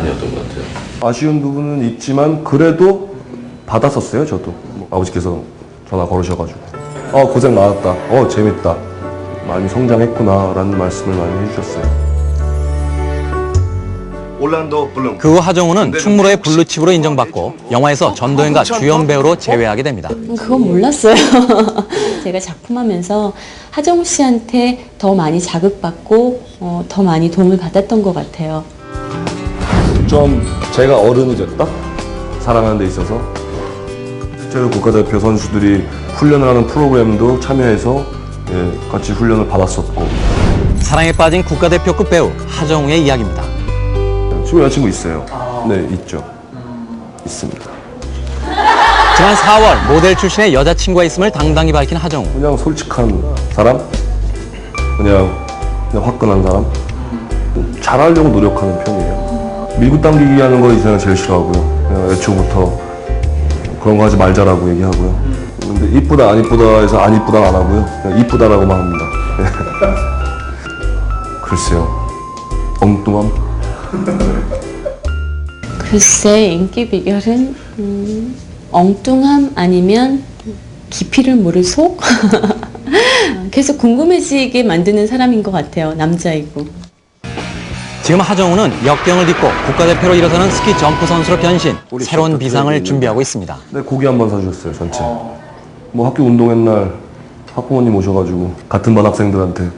아니었던 것 같아요. 아쉬운 부분은 있지만 그래도 받았었어요. 저도 아버지께서 전화 걸으셔가지고 고생 많았다, 재밌다, 많이 성장했구나 라는 말씀을 많이 해주셨어요. 올란도 블룸. 그 후 하정우는 충무로의 블루칩으로 인정받고 영화에서 전도연과 주연 배우로 재회하게 됩니다. 그건 몰랐어요. 제가 작품하면서 하정우 씨한테 더 많이 자극받고 더 많이 도움을 받았던 것 같아요. 좀 제가 어른이 됐다? 사랑하는 데 있어서 실제로 국가대표 선수들이 훈련을 하는 프로그램도 참여해서 같이 훈련을 받았었고. 사랑에 빠진 국가대표급 배우 하정우의 이야기입니다. 지금 여자친구 있어요. 네, 있죠. 있습니다. 지난 4월 모델 출신의 여자친구가 있음을 당당히 밝힌 하정우. 그냥 솔직한 사람, 그냥 화끈한 사람, 잘하려고 노력하는 편이에요. 밀고 당기기 하는 거 이상은 제일 싫어하고요. 그냥 애초부터 그런 거 하지 말자라고 얘기하고요. 근데 이쁘다 안 이쁘다 해서 안 이쁘다 안 하고요. 그냥 이쁘다라고만 합니다. 글쎄요, 엉뚱함. 글쎄, 인기 비결은 엉뚱함 아니면 깊이를 모를 속? 계속 궁금해지게 만드는 사람인 것 같아요. 남자이고. 지금 하정우는 역경을 딛고 국가대표로 일어서는 스키 점프 선수로 변신, 새로운 비상을 준비하고 있습니다. 네, 고기 한번 사주셨어요, 전체. 뭐 학교 운동회 날 학부모님 오셔가지고 같은 반 학생들한테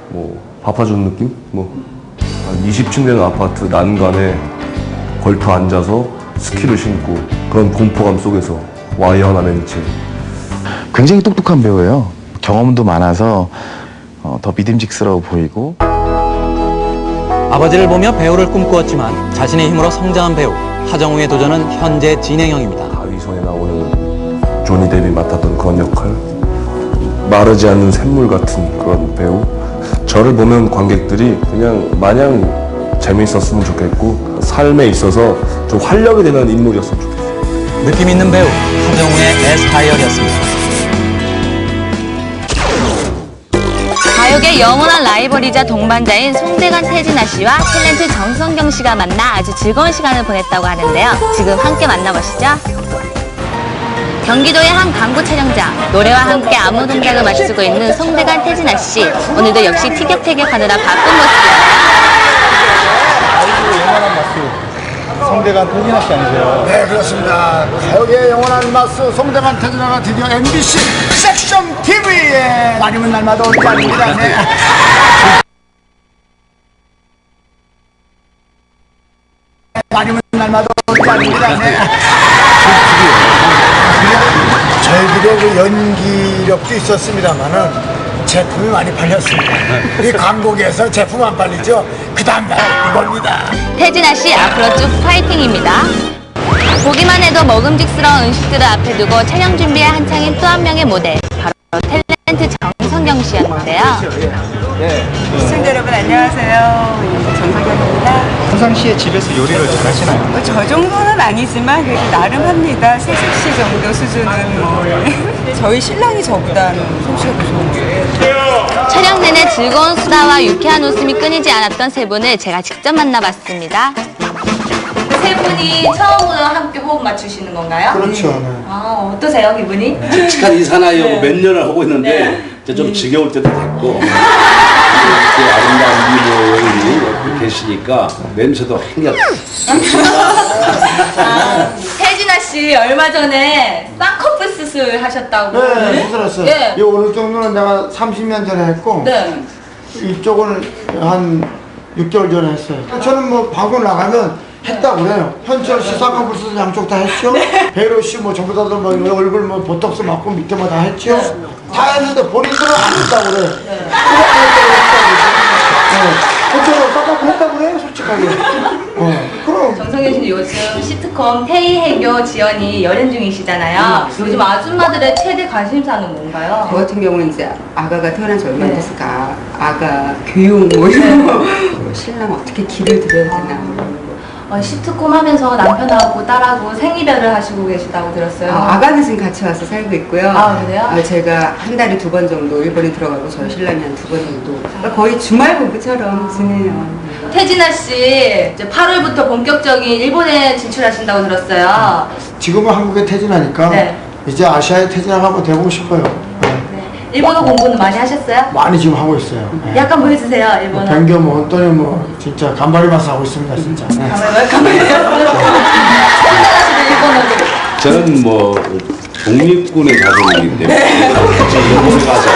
뭐 밥 사주는 느낌? 뭐 한 20층 되는 아파트 난간에 걸터 앉아서 스키를 신고 그런 공포감 속에서 와이어 하나 맨 채. 굉장히 똑똑한 배우예요. 경험도 많아서 더 믿음직스러워 보이고. 아버지를 보며 배우를 꿈꾸었지만 자신의 힘으로 성장한 배우 하정우의 도전은 현재 진행형입니다. 가위손에 나오는 조니 데뷔 맡았던 그런 역할, 마르지 않는 샘물 같은 그런 배우. 저를 보면 관객들이 그냥 마냥 재미있었으면 좋겠고 삶에 있어서 좀 활력이 되는 인물이었으면 좋겠어요. 느낌 있는 배우 하정우의 에스파이어였습니다. 가요계 영원한 라이벌이자 동반자인 송대관 태진아 씨와 탤런트 정성경 씨가 만나 아주 즐거운 시간을 보냈다고 하는데요. 지금 함께 만나보시죠. 경기도의 한 광고 촬영장, 노래와 함께 안무 동작을 맞추고 있는 송대관 태진아 씨. 오늘도 역시 티격태격하느라 바쁜 모습이에요. 송대관 태진아 씨 아니세요? 네, 그렇습니다. 가요계의 영원한 마스 송대관 태진아가 드디어 MBC 섹션 TV에 아니면 날마다 올 게 아닙니다. 네. 아니면 날마다 올 게 아닙니다. 네. 저희들의 그 연기력도 있었습니다만은 제품이 많이 팔렸습니다. 이 광고계에서 제품 안 팔리죠? 그 다음 날 이겁니다. 태진아 씨 앞으로 쭉 파이팅입니다. 보기만 해도 먹음직스러운 음식들을 앞에 두고 촬영 준비에 한창인 또 한 명의 모델, 바로 탤런트 정성경 씨였는데요. 시청자 여러분 안녕하세요. 정성경입니다. 평상시에 집에서 요리를 잘하시나요? 저 정도는 아니지만 그래도 나름 합니다. 세식씨 정도 수준은 뭐. 저희 신랑이 저보다는 솜씨가 더 좋은 거예요. 촬영 내내 즐거운 수다와 유쾌한 웃음이 끊이지 않았던 세 분을 제가 직접 만나봤습니다. 세 분이 처음으로 함께 호흡 맞추시는 건가요? 그렇죠. 네. 아, 어떠세요, 기분이? 칙칙한 이 사나이하고 몇 년을 하고 있는데 이제 좀 지겨울 때도 됐고 이렇게 아름다운 미모인이 옆에 계시니까 냄새도 행겨. 태진아 씨 얼마 전에 쌍꺼풀 수술 하셨다고. 네, 수술했어요. 예. 이 오늘 정도는 내가 30년 전에 했고 네. 이쪽은 한 6개월 전에 했어요. 저는 뭐 방송 나가면 했다고 그래요. 현철 씨 쌍꺼풀 수술 양쪽 다 했죠. 배로 씨 뭐 전부 다들 뭐 얼굴 뭐 보톡스 맞고 밑에 뭐 다 했죠. 다 했는데 본인들은 안 했다고 그래요. 현철은 쌍꺼풀 했다고 그래요, 솔직하게. 그럼. 정성현 씨는 요즘 시트콤 태희해교 지연이 열연 중이시잖아요. 요즘 아줌마들의 최대 관심사는 뭔가요? 저 같은 경우는 이제 아가가 태어난 지 얼마 안 됐으니까 아가 교육 뭐 이런 거 신랑 어떻게 길을 들여야 되나 시트콤 하면서 남편하고 딸하고 생이별을 하시고 계시다고 들었어요. 아가는 지금 같이 와서 살고 있고요. 아, 그래요? 제가 한 달에 2번 정도 일본에 들어가고 저희 신랑이 한 2번 정도. 그러니까 거의 주말 부부처럼 지내요. 태진아 씨, 이제 8월부터 본격적인 일본에 진출하신다고 들었어요. 지금은 한국에 퇴진하니까 네. 이제 아시아에 퇴진하고 한번 돼보고 싶어요. 네. 일본어 공부는 많이 하셨어요? 많이 지금 하고 있어요. 네. 약간 보여주세요, 일본어. 변교 뭐 어떠니 뭐 진짜 간발이마스 하고 있습니다 진짜. 네. 저는 뭐 독립군의 자손이기 때문에 같이 일본에 가서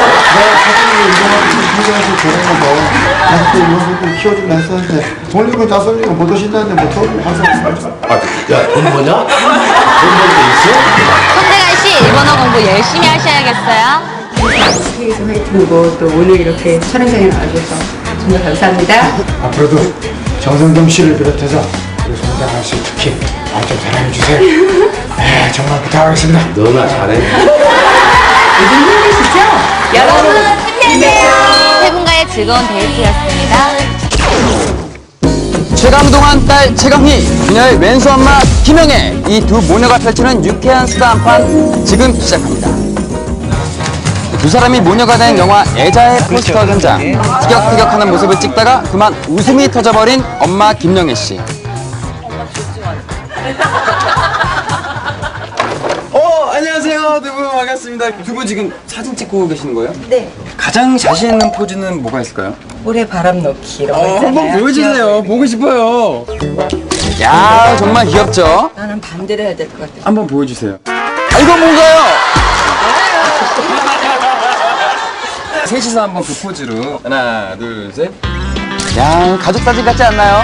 한국에서 결혼하고 가족도 일본을 키워준다 했었는데 독립군 자손이고 못 오신다는데 뭐 도움을 하세요. 야돈 버냐? 돈 버는 데 있어? 송대관 씨 일본어 공부 열심히 하셔야겠어요. 세계에서 화이팅이고 또 오늘 이렇게 촬영장에 나와주셔서 정말 감사합니다. 앞으로도 정성경 씨를 비롯해서 우리 송대관 씨 특히 좀 사랑해 주세요. 네, 정말 부탁하겠습니다. 너나 잘해. 요즘 힘드시죠? 여러분, 힘내세요. 세 분과의 즐거운 데이트였습니다. 최강동안 딸 최강희, 그녀의 왼수 엄마 김영애, 이 두 모녀가 펼치는 유쾌한 수다 한판 지금 시작합니다. 두 사람이 모녀가 된 영화 애자의 포스터 현장. 티격태격하는 모습을 찍다가 그만 웃음이 터져버린 엄마 김영애 씨. 안녕하세요. 두 분 반갑습니다. 두 분 지금 사진 찍고 계시는 거예요? 네. 가장 자신 있는 포즈는 뭐가 있을까요? 올해 바람 넣기 이런 거 있잖아요. 한번 보여주세요. 보고 싶어요. 야, 정말 귀엽죠? 나는 반대로 해야 될 것 같아요. 한번 보여주세요. 아, 이건 뭔가요? 셋이서 한번 그 포즈로 하나, 둘, 셋. 야, 가족 사진 같지 않나요?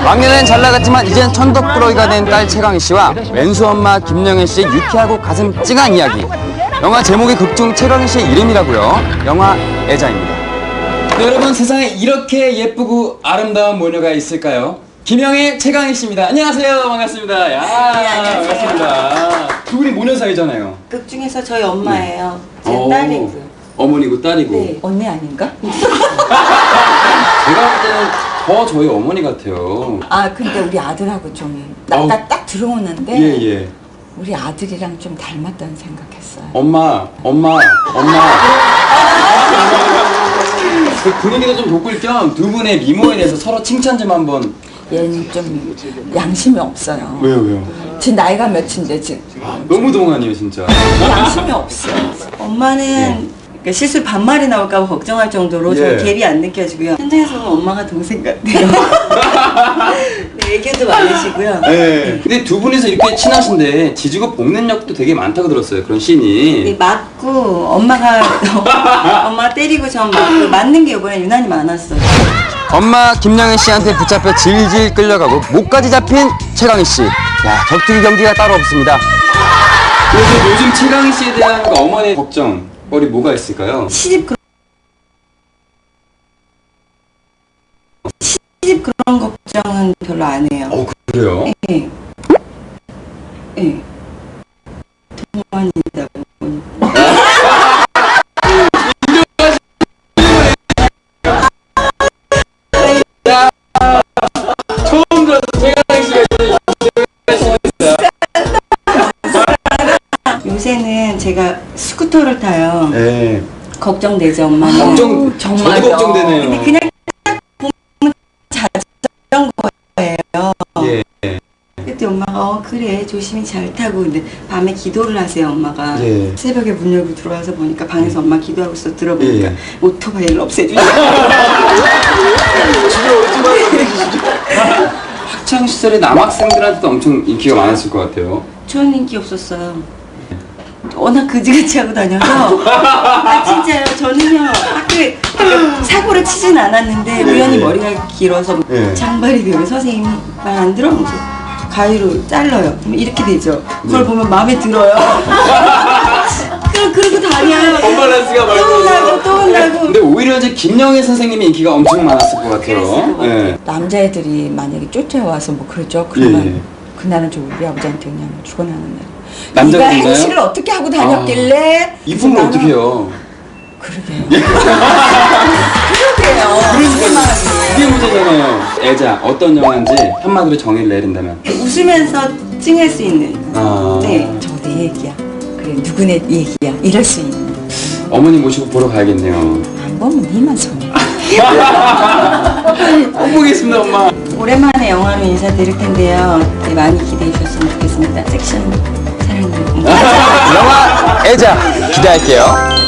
왕년엔 잘 나갔지만 이젠 천덕꾸러기가 된 딸 최강희 씨와 왼수 엄마 김영애 씨의 유쾌하고 가슴 찡한 이야기. 영화 제목이 극중 최강희 씨의 이름이라고요. 영화 애자입니다. 네, 여러분, 세상에 이렇게 예쁘고 아름다운 모녀가 있을까요? 김영애, 최강희 씨입니다. 안녕하세요. 반갑습니다. 야, 반갑습니다. 두 분이 모녀 사이잖아요. 극 중에서 저희 엄마예요. 제 오, 딸이고요. 어머니고 딸이고. 네, 언니 아닌가? 제가 볼 때는 더 저희 어머니 같아요. 아 근데 우리 아들하고 좀 어우. 딱 들어오는데 예. 우리 아들이랑 좀 닮았다는 생각했어요. 엄마. 그 분위기도 좀 돋굴 겸 두 분의 미모에 대해서 서로 칭찬 좀 한번. 얘는 좀 양심이 없어요. 왜요? 제 나이가 몇인데 지금 너무 동안이에요, 진짜. 양심이 없어요. 엄마는 그러니까 실수 반말이 나올까 봐 걱정할 정도로 예. 저 갭이 안 느껴지고요. 현장에서 보면 엄마가 동생 같아요. 네, 애교도 많으시고요. 네. 근데 두 분이서 이렇게 친하신데 지지고 볶는 역도 되게 많다고 들었어요. 그런 씬이. 네, 맞고 엄마 때리고 전 맞고 맞는 게 이번에 유난히 많았어요. 엄마 김영애 씨한테 붙잡혀 질질 끌려가고 목까지 잡힌 최강희 씨. 야, 격투기 경기가 따로 없습니다. 그래서 요즘 최강희 씨에 대한 그 어머니의 걱정거리 뭐가 있을까요? 시집 그런 걱정은 별로 안 해요. 그래요? 네. 네. 동안이다 보니. 처음 들어서 최강희 씨가 요새는 제가 스쿠터를 타요. 네. 걱정되죠, 엄마는. 걱정, 정말 저도 걱정되네요. 근데 그냥 딱 보면 자전거예요. 예. 그때 엄마가 그래 조심히 잘 타고 근데 밤에 기도를 하세요 엄마가. 예. 새벽에 문 열고 들어와서 보니까 방에서 엄마 기도하고 있어 들어보니까 예. 오토바이를 없애주세요. 학창 시절에 남학생들한테도 엄청 인기가 많았을 것 같아요. 저는 인기 없었어요. 워낙 그지같이 하고 다녀서 아 진짜요. 저는요 학교에 사고를 치진 않았는데 우연히 머리가 길어서 예. 장발이 되면 선생님 말 안 들어? 그래서 가위로 잘라요. 그럼 이렇게 되죠. 그걸 보면 마음에 들어요. 그러고 다녀요. 언밸런스가 말고 또 혼나고 근데 오히려 이제 김영애 선생님의 인기가 엄청 많았을 것 같아요. 예. 남자애들이 만약에 쫓아와서 뭐 그러죠. 그러면 예. 그날은 저 우리 아버지한테 그냥 죽어나는 날. 남자가 네가 있나요? 행실을 어떻게 하고 다녔길래? 이분은 어떻게 해요? 그러게요. 똑같아요. 그게 문제잖아요. 애자 어떤 영화인지 한마디로 정의를 내린다면. 웃으면서 찡할 수 있는. 아. 네, 저 내 얘기야. 그래, 누구네 얘기야. 이럴 수 있는. 어머니 모시고 보러 가야겠네요. 안 보면 니만 손해. 꼭 보겠습니다, 엄마. 오랜만에 영화로 인사드릴 텐데요. 네, 많이 기대해 주셨으면 좋겠습니다. 섹션 사랑해요. 영화 애자 기대할게요.